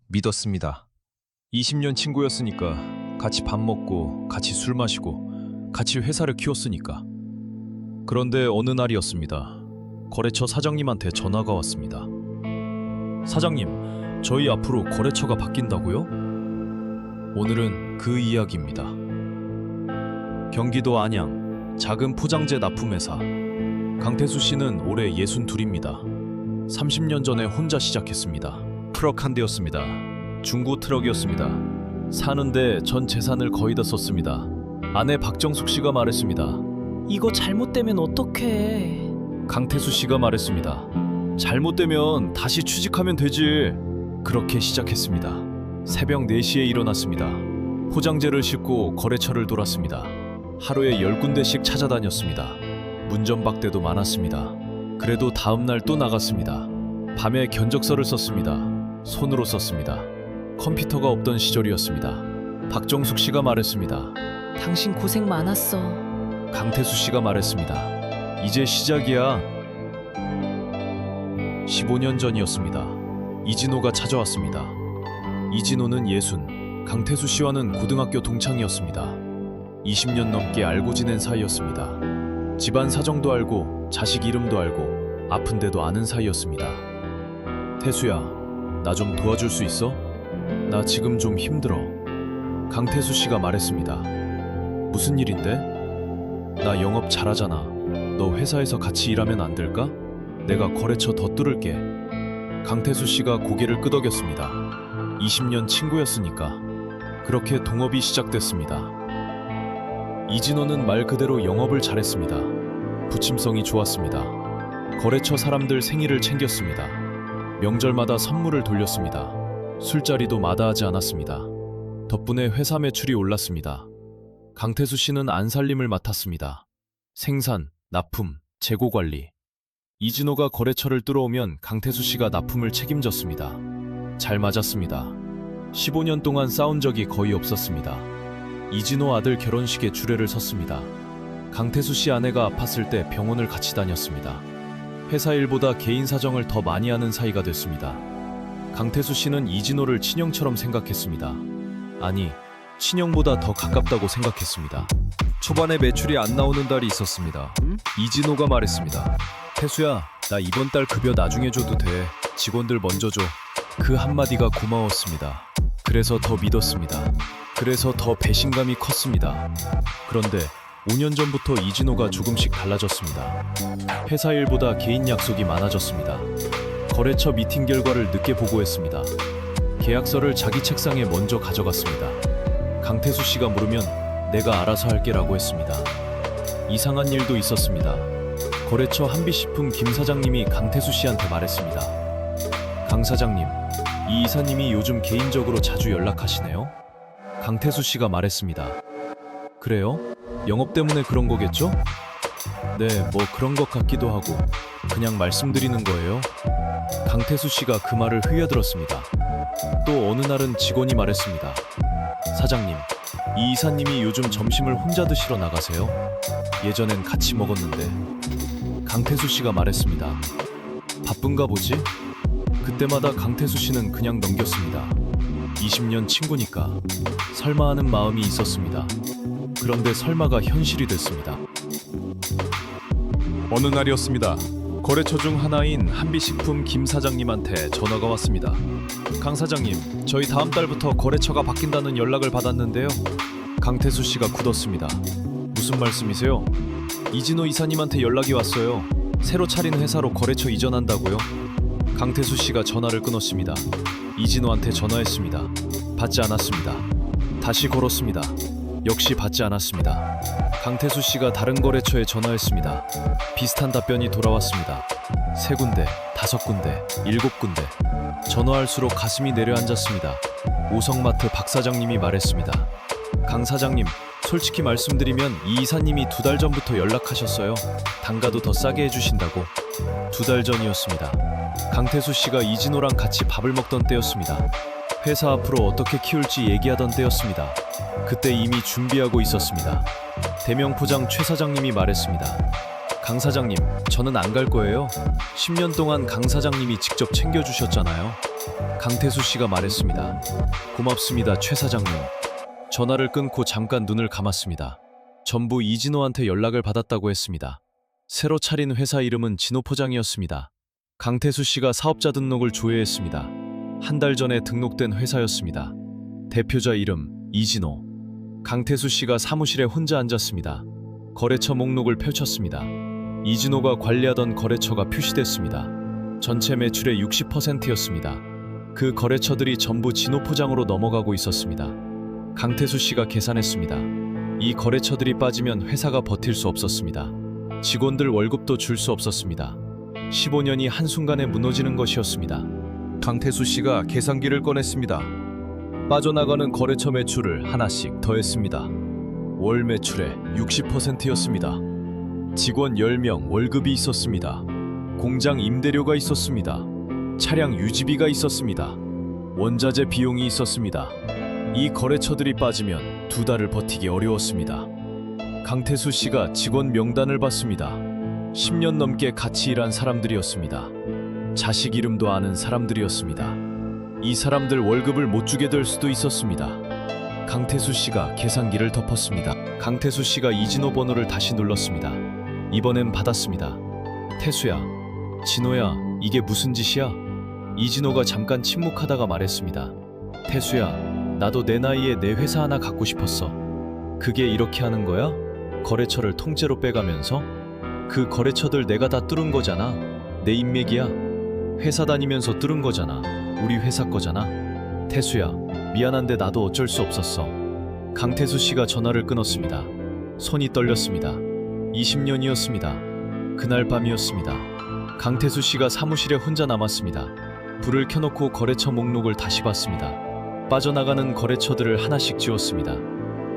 믿었습니다. 20년 친구였으니까, 같이 밥 먹고 같이 술 마시고 같이 회사를 키웠으니까. 그런데 어느 날이었습니다. 거래처 사장님한테 전화가 왔습니다. 사장님, 저희 앞으로 거래처가 바뀐다고요? 오늘은 그 이야기입니다. 경기도 안양 작은 포장재 납품회사. 강태수 씨는 올해 62입니다. 30년 전에 혼자 시작했습니다. 트럭 한 대였습니다. 중고 트럭이었습니다. 사는데 전 재산을 거의 다 썼습니다. 아내 박정숙 씨가 말했습니다. 이거 잘못되면 어떡해. 강태수 씨가 말했습니다. 잘못되면 다시 취직하면 되지. 그렇게 시작했습니다. 새벽 4시에 일어났습니다. 포장재를 싣고 거래처를 돌았습니다. 하루에 10군데씩 찾아다녔습니다. 문전박대도 많았습니다. 그래도 다음날 또 나갔습니다. 밤에 견적서를 썼습니다. 손으로 썼습니다. 컴퓨터가 없던 시절이었습니다. 박정숙 씨가 말했습니다. 당신 고생 많았어. 강태수 씨가 말했습니다. 이제 시작이야. 15년 전이었습니다. 이진호가 찾아왔습니다. 이진호는 60, 강태수 씨와는 고등학교 동창이었습니다. 20년 넘게 알고 지낸 사이였습니다. 집안 사정도 알고 자식 이름도 알고 아픈데도 아는 사이였습니다. 태수야, 나 좀 도와줄 수 있어? 나 지금 좀 힘들어. 강태수 씨가 말했습니다. 무슨 일인데? 나 영업 잘하잖아. 너 회사에서 같이 일하면 안 될까? 내가 거래처 더 뚫을게. 강태수 씨가 고개를 끄덕였습니다. 20년 친구였으니까. 그렇게 동업이 시작됐습니다. 이진호는 말 그대로 영업을 잘했습니다. 부침성이 좋았습니다. 거래처 사람들 생일을 챙겼습니다. 명절마다 선물을 돌렸습니다. 술자리도 마다하지 않았습니다. 덕분에 회사 매출이 올랐습니다. 강태수 씨는 안살림을 맡았습니다. 생산, 납품, 재고 관리. 이진호가 거래처를 뚫어오면 강태수 씨가 납품을 책임졌습니다. 잘 맞았습니다. 15년 동안 싸운 적이 거의 없었습니다. 이진호 아들 결혼식에 주례를 섰습니다. 강태수 씨 아내가 아팠을 때 병원을 같이 다녔습니다. 회사 일보다 개인 사정을 더 많이 하는 사이가 됐습니다. 강태수 씨는 이진호를 친형처럼 생각했습니다. 아니, 친형보다 더 가깝다고 생각했습니다. 초반에 매출이 안 나오는 달이 있었습니다. 이진호가 말했습니다. 태수야, 나 이번 달 급여 나중에 줘도 돼. 직원들 먼저 줘. 그 한마디가 고마웠습니다. 그래서 더 믿었습니다. 그래서 더 배신감이 컸습니다. 그런데 5년 전부터 이진호가 조금씩 달라졌습니다. 회사 일보다 개인 약속이 많아졌습니다. 거래처 미팅 결과를 늦게 보고했습니다. 계약서를 자기 책상에 먼저 가져갔습니다. 강태수 씨가 물으면 내가 알아서 할게라고 했습니다. 이상한 일도 있었습니다. 거래처 한비식품 김 사장님이 강태수 씨한테 말했습니다. 강 사장님, 이 이사님이 요즘 개인적으로 자주 연락하시네요? 강태수 씨가 말했습니다. 그래요? 영업 때문에 그런 거겠죠? 네, 뭐 그런 것 같기도 하고 그냥 말씀드리는 거예요. 강태수 씨가 그 말을 흘려들었습니다. 또 어느 날은 직원이 말했습니다. 사장님, 이 이사님이 요즘 점심을 혼자 드시러 나가세요? 예전엔 같이 먹었는데. 강태수 씨가 말했습니다. 바쁜가 보지? 그때마다 강태수 씨는 그냥 넘겼습니다. 20년 친구니까 설마 하는 마음이 있었습니다. 그런데 설마가 현실이 됐습니다. 어느 날이었습니다. 거래처 중 하나인 한비식품 김 사장님한테 전화가 왔습니다. 강 사장님, 저희 다음 달부터 거래처가 바뀐다는 연락을 받았는데요. 강태수 씨가 굳었습니다. 무슨 말씀이세요? 이진호 이사님한테 연락이 왔어요. 새로 차린 회사로 거래처 이전한다고요. 강태수 씨가 전화를 끊었습니다. 이진호한테 전화했습니다. 받지 않았습니다. 다시 걸었습니다. 역시 받지 않았습니다. 강태수 씨가 다른 거래처에 전화했습니다. 비슷한 답변이 돌아왔습니다. 3군데, 5군데, 7군데. 전화할수록 가슴이 내려앉았습니다. 오성마트 박 사장님이 말했습니다. 강 사장님, 솔직히 말씀드리면 이 이사님이 2달 전부터 연락하셨어요. 단가도 더 싸게 해주신다고. 2달 전이었습니다. 강태수 씨가 이진호랑 같이 밥을 먹던 때였습니다. 회사 앞으로 어떻게 키울지 얘기하던 때였습니다. 그때 이미 준비하고 있었습니다. 대명포장 최 사장님이 말했습니다. 강 사장님, 저는 안 갈 거예요. 10년 동안 강 사장님이 직접 챙겨주셨잖아요. 강태수 씨가 말했습니다. 고맙습니다, 최 사장님. 전화를 끊고 잠깐 눈을 감았습니다. 전부 이진호한테 연락을 받았다고 했습니다. 새로 차린 회사 이름은 진호포장이었습니다. 강태수 씨가 사업자 등록을 조회했습니다. 한 달 전에 등록된 회사였습니다. 대표자 이름 이진호. 강태수 씨가 사무실에 혼자 앉았습니다. 거래처 목록을 펼쳤습니다. 이진호가 관리하던 거래처가 표시됐습니다. 전체 매출의 60%였습니다. 그 거래처들이 전부 진호포장으로 넘어가고 있었습니다. 강태수 씨가 계산했습니다. 이 거래처들이 빠지면 회사가 버틸 수 없었습니다. 직원들 월급도 줄 수 없었습니다. 15년이 한순간에 무너지는 것이었습니다. 강태수 씨가 계산기를 꺼냈습니다. 빠져나가는 거래처 매출을 하나씩 더했습니다. 월 매출의 60%였습니다. 직원 10명 월급이 있었습니다. 공장 임대료가 있었습니다. 차량 유지비가 있었습니다. 원자재 비용이 있었습니다. 이 거래처들이 빠지면 2달을 버티기 어려웠습니다. 강태수 씨가 직원 명단을 봤습니다. 10년 넘게 같이 일한 사람들이었습니다. 자식 이름도 아는 사람들이었습니다. 이 사람들 월급을 못 주게 될 수도 있었습니다. 강태수 씨가 계산기를 덮었습니다. 강태수 씨가 이진호 번호를 다시 눌렀습니다. 이번엔 받았습니다. 태수야, 진호야, 이게 무슨 짓이야? 이진호가 잠깐 침묵하다가 말했습니다. 태수야, 나도 내 나이에 내 회사 하나 갖고 싶었어. 그게 이렇게 하는 거야? 거래처를 통째로 빼가면서? 그 거래처들 내가 다 뚫은 거잖아. 내 인맥이야. 회사 다니면서 뚫은 거잖아. 우리 회사 거잖아. 태수야, 미안한데 나도 어쩔 수 없었어. 강태수 씨가 전화를 끊었습니다. 손이 떨렸습니다. 20년이었습니다. 그날 밤이었습니다. 강태수 씨가 사무실에 혼자 남았습니다. 불을 켜놓고 거래처 목록을 다시 봤습니다. 빠져나가는 거래처들을 하나씩 지웠습니다.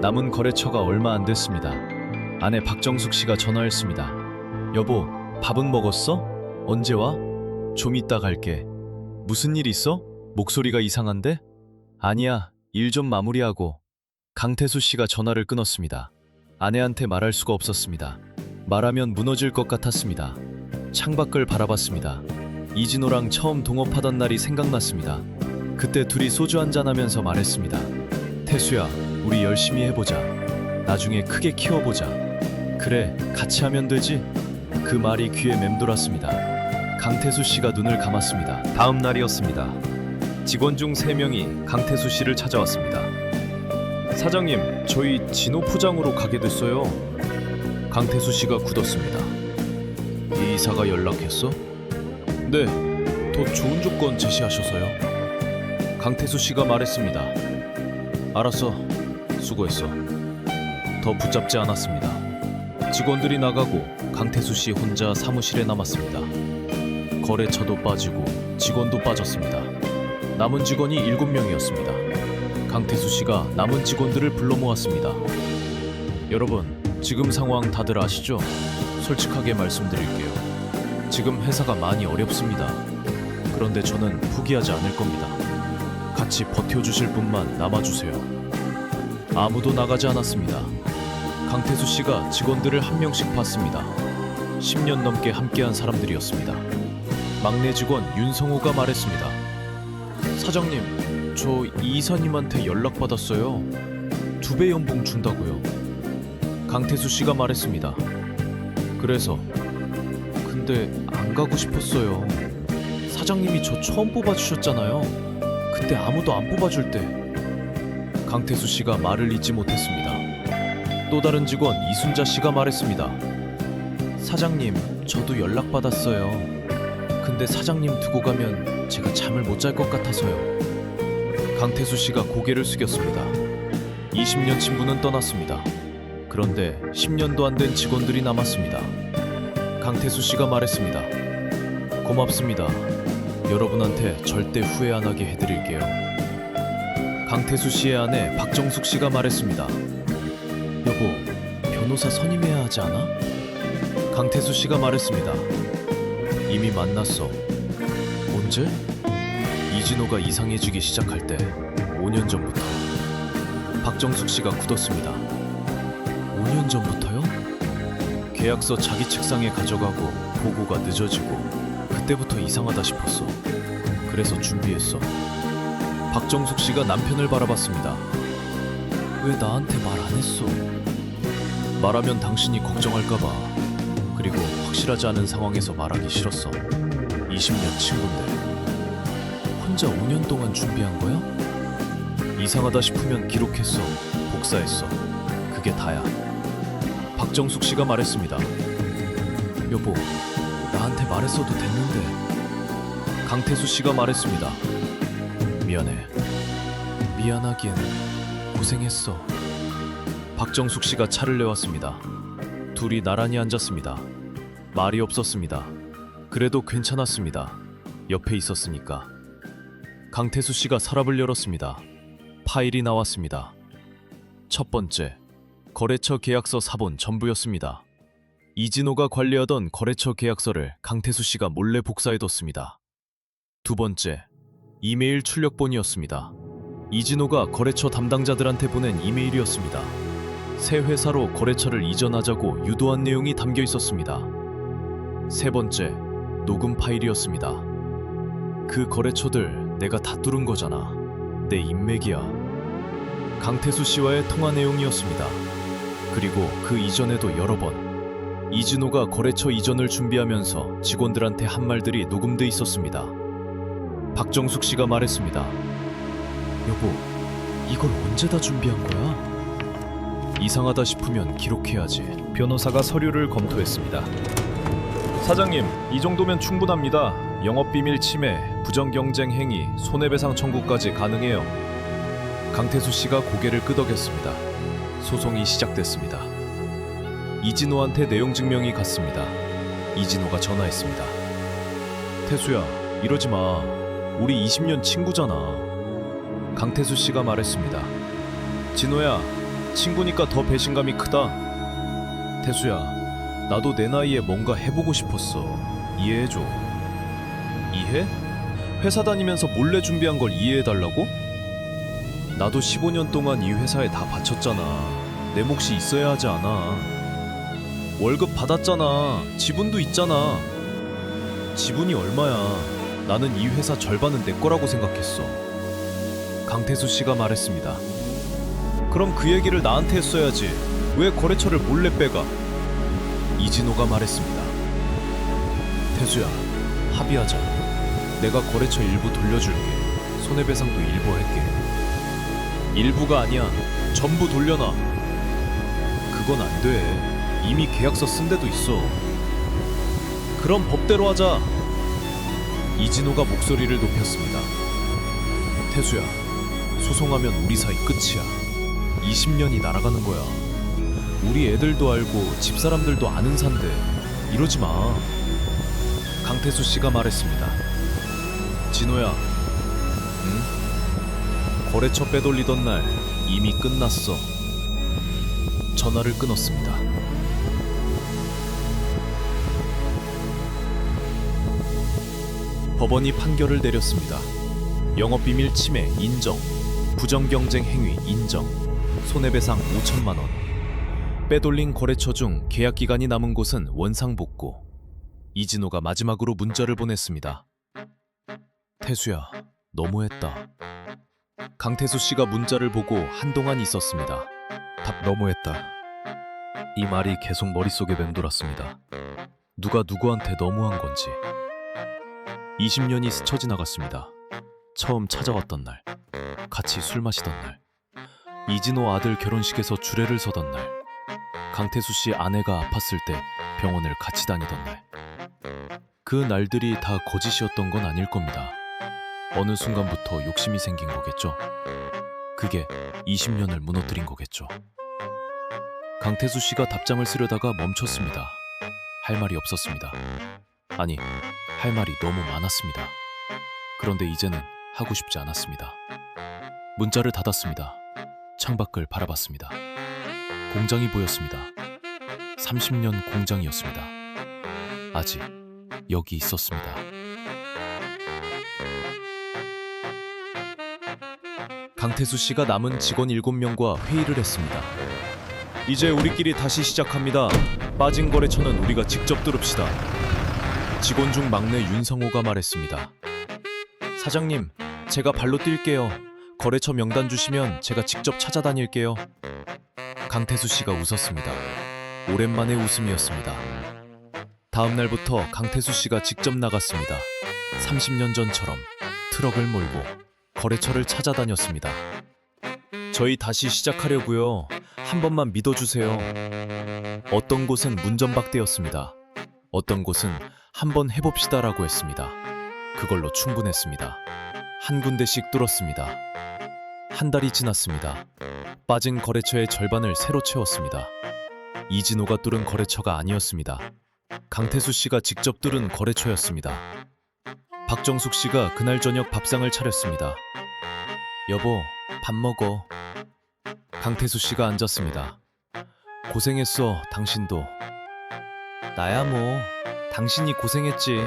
남은 거래처가 얼마 안 됐습니다. 아내 박정숙 씨가 전화했습니다. 여보, 밥은 먹었어? 언제 와? 좀 이따 갈게. 무슨 일 있어? 목소리가 이상한데? 아니야, 일 좀 마무리하고. 강태수 씨가 전화를 끊었습니다. 아내한테 말할 수가 없었습니다. 말하면 무너질 것 같았습니다. 창밖을 바라봤습니다. 이진호랑 처음 동업하던 날이 생각났습니다. 그때 둘이 소주 한잔하면서 말했습니다. 태수야, 우리 열심히 해보자. 나중에 크게 키워보자. 그래, 같이 하면 되지? 그 말이 귀에 맴돌았습니다. 강태수 씨가 눈을 감았습니다. 다음 날이었습니다. 직원 중 3명이 강태수 씨를 찾아왔습니다. 사장님, 저희 진호포장으로 가게 됐어요. 강태수 씨가 굳었습니다. 이 이사가 연락했어? 네, 더 좋은 조건 제시하셔서요. 강태수 씨가 말했습니다. 알았어, 수고했어. 더 붙잡지 않았습니다. 직원들이 나가고 강태수 씨 혼자 사무실에 남았습니다. 거래처도 빠지고 직원도 빠졌습니다. 남은 직원이 7명이었습니다. 강태수 씨가 남은 직원들을 불러 모았습니다. 여러분, 지금 상황 다들 아시죠? 솔직하게 말씀드릴게요. 지금 회사가 많이 어렵습니다. 그런데 저는 포기하지 않을 겁니다. 같이 버텨주실 분만 남아주세요. 아무도 나가지 않았습니다. 강태수 씨가 직원들을 한 명씩 봤습니다. 10년 넘게 함께한 사람들이었습니다. 막내 직원 윤성호가 말했습니다. 사장님, 저 이 이사님한테 연락받았어요. 2배 연봉 준다고요. 강태수 씨가 말했습니다. 그래서? 근데 안 가고 싶었어요. 사장님이 저 처음 뽑아주셨잖아요. 그때 아무도 안 뽑아줄 때. 강태수 씨가 말을 잇지 못했습니다. 또 다른 직원 이순자 씨가 말했습니다. 사장님, 저도 연락받았어요. 근데 사장님 두고 가면 제가 잠을 못 잘 것 같아서요. 강태수 씨가 고개를 숙였습니다. 20년 친구는 떠났습니다. 그런데 10년도 안 된 직원들이 남았습니다. 강태수 씨가 말했습니다. 고맙습니다. 여러분한테 절대 후회 안 하게 해드릴게요. 강태수 씨의 아내 박정숙 씨가 말했습니다. 여보, 변호사 선임해야 하지 않아? 강태수 씨가 말했습니다. 이미 만났어. 언제? 이진호가 이상해지기 시작할 때 5년 전부터. 박정숙 씨가 굳었습니다. 5년 전부터요? 계약서 자기 책상에 가져가고 보고가 늦어지고 그때부터 이상하다 싶었어. 그래서 준비했어. 박정숙 씨가 남편을 바라봤습니다. 왜 나한테 말 안 했어? 말하면 당신이 걱정할까봐. 그리고 확실하지 않은 상황에서 말하기 싫었어. 20년 친구인데 혼자 5년 동안 준비한 거야? 이상하다 싶으면 기록했어. 복사했어. 그게 다야. 박정숙 씨가 말했습니다. 여보, 나한테 말했어도 됐는데. 강태수 씨가 말했습니다. 미안해. 미안하긴 고생했어. 박정숙 씨가 차를 내왔습니다. 둘이 나란히 앉았습니다. 말이 없었습니다. 그래도 괜찮았습니다. 옆에 있었으니까. 강태수 씨가 서랍을 열었습니다. 파일이 나왔습니다. 첫 번째, 거래처 계약서 사본 전부였습니다. 이진호가 관리하던 거래처 계약서를 강태수 씨가 몰래 복사해뒀습니다. 두 번째, 이메일 출력본이었습니다. 이진호가 거래처 담당자들한테 보낸 이메일이었습니다. 새 회사로 거래처를 이전하자고 유도한 내용이 담겨 있었습니다. 세 번째, 녹음 파일이었습니다. 그 거래처들 내가 다 뚫은 거잖아. 내 인맥이야. 강태수 씨와의 통화 내용이었습니다. 그리고 그 이전에도 여러 번 이진호가 거래처 이전을 준비하면서 직원들한테 한 말들이 녹음돼 있었습니다. 박정숙 씨가 말했습니다. 여보, 이걸 언제 다 준비한 거야? 이상하다 싶으면 기록해야지. 변호사가 서류를 검토했습니다. 사장님, 이 정도면 충분합니다. 영업비밀 침해, 부정경쟁 행위, 손해배상 청구까지 가능해요. 강태수 씨가 고개를 끄덕였습니다. 소송이 시작됐습니다. 이진호한테 내용 증명이 갔습니다. 이진호가 전화했습니다. 태수야, 이러지 마. 우리 20년 친구잖아. 강태수 씨가 말했습니다. 진호야, 친구니까 더 배신감이 크다. 태수야, 나도 내 나이에 뭔가 해보고 싶었어. 이해해줘. 이해? 회사 다니면서 몰래 준비한 걸 이해해달라고? 나도 15년 동안 이 회사에 다 바쳤잖아. 내 몫이 있어야 하지 않아. 월급 받았잖아. 지분도 있잖아. 지분이 얼마야? 나는 이 회사 절반은 내 거라고 생각했어. 강태수 씨가 말했습니다. 그럼 그 얘기를 나한테 했어야지. 왜 거래처를 몰래 빼가? 이진호가 말했습니다. 태수야, 합의하자. 내가 거래처 일부 돌려줄게. 손해배상도 일부 할게. 일부가 아니야. 전부 돌려놔. 그건 안 돼. 이미 계약서 쓴 데도 있어. 그럼 법대로 하자. 이진호가 목소리를 높였습니다. 태수야, 소송하면 우리 사이 끝이야. 20년이 날아가는 거야. 우리 애들도 알고 집사람들도 아는 산데 이러지 마. 강태수 씨가 말했습니다. 진호야, 응? 거래처 빼돌리던 날 이미 끝났어. 전화를 끊었습니다. 법원이 판결을 내렸습니다. 영업비밀 침해 인정, 부정경쟁 행위 인정, 손해배상 5천만 원. 빼돌린 거래처 중 계약 기간이 남은 곳은 원상복구. 이진호가 마지막으로 문자를 보냈습니다. 태수야, 너무했다. 강태수 씨가 문자를 보고 한동안 있었습니다. 답 너무했다. 이 말이 계속 머릿속에 맴돌았습니다. 누가 누구한테 너무한 건지. 20년이 스쳐 지나갔습니다. 처음 찾아왔던 날, 같이 술 마시던 날, 이진호 아들 결혼식에서 주례를 서던 날, 강태수 씨 아내가 아팠을 때 병원을 같이 다니던 날. 그 날들이 다 거짓이었던 건 아닐 겁니다. 어느 순간부터 욕심이 생긴 거겠죠. 그게 20년을 무너뜨린 거겠죠. 강태수 씨가 답장을 쓰려다가 멈췄습니다. 할 말이 없었습니다. 아니, 할 말이 너무 많았습니다. 그런데 이제는 하고 싶지 않았습니다. 문자를 닫았습니다. 창밖을 바라봤습니다. 공장이 보였습니다. 30년 공장이었습니다. 아직 여기 있었습니다. 강태수 씨가 남은 직원 7명과 회의를 했습니다. 이제 우리끼리 다시 시작합니다. 빠진 거래처는 우리가 직접 뚫읍시다. 직원 중 막내 윤성호가 말했습니다. 사장님, 제가 발로 뛸게요. 거래처 명단 주시면 제가 직접 찾아다닐게요. 강태수 씨가 웃었습니다. 오랜만에 웃음이었습니다. 다음 날부터 강태수 씨가 직접 나갔습니다. 30년 전처럼 트럭을 몰고 거래처를 찾아다녔습니다. 저희 다시 시작하려고요. 한 번만 믿어주세요. 어떤 곳은 문전박대였습니다. 어떤 곳은 한번 해봅시다라고 했습니다. 그걸로 충분했습니다. 한 군데씩 뚫었습니다. 한 달이 지났습니다. 빠진 거래처의 절반을 새로 채웠습니다. 이진호가 뚫은 거래처가 아니었습니다. 강태수 씨가 직접 뚫은 거래처였습니다. 박정숙 씨가 그날 저녁 밥상을 차렸습니다. 여보, 밥 먹어. 강태수 씨가 앉았습니다. 고생했어, 당신도. 나야 뭐, 당신이 고생했지.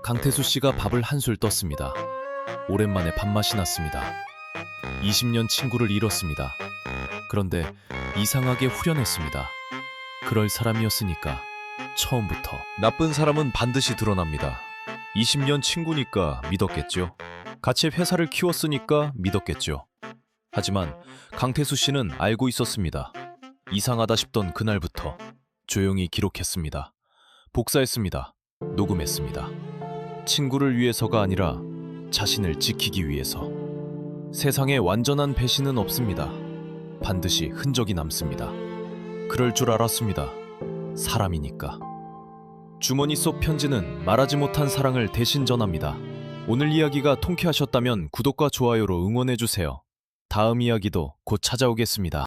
강태수 씨가 밥을 한술 떴습니다. 오랜만에 밥맛이 났습니다. 20년 친구를 잃었습니다. 그런데 이상하게 후련했습니다. 그럴 사람이었으니까 처음부터. 나쁜 사람은 반드시 드러납니다. 20년 친구니까 믿었겠죠. 같이 회사를 키웠으니까 믿었겠죠. 하지만 강태수 씨는 알고 있었습니다. 이상하다 싶던 그날부터 조용히 기록했습니다. 복사했습니다. 녹음했습니다. 친구를 위해서가 아니라 자신을 지키기 위해서. 세상에 완전한 배신은 없습니다. 반드시 흔적이 남습니다. 그럴 줄 알았습니다. 사람이니까. 주머니 속 편지는 말하지 못한 사랑을 대신 전합니다. 오늘 이야기가 통쾌하셨다면 구독과 좋아요로 응원해주세요. 다음 이야기도 곧 찾아오겠습니다.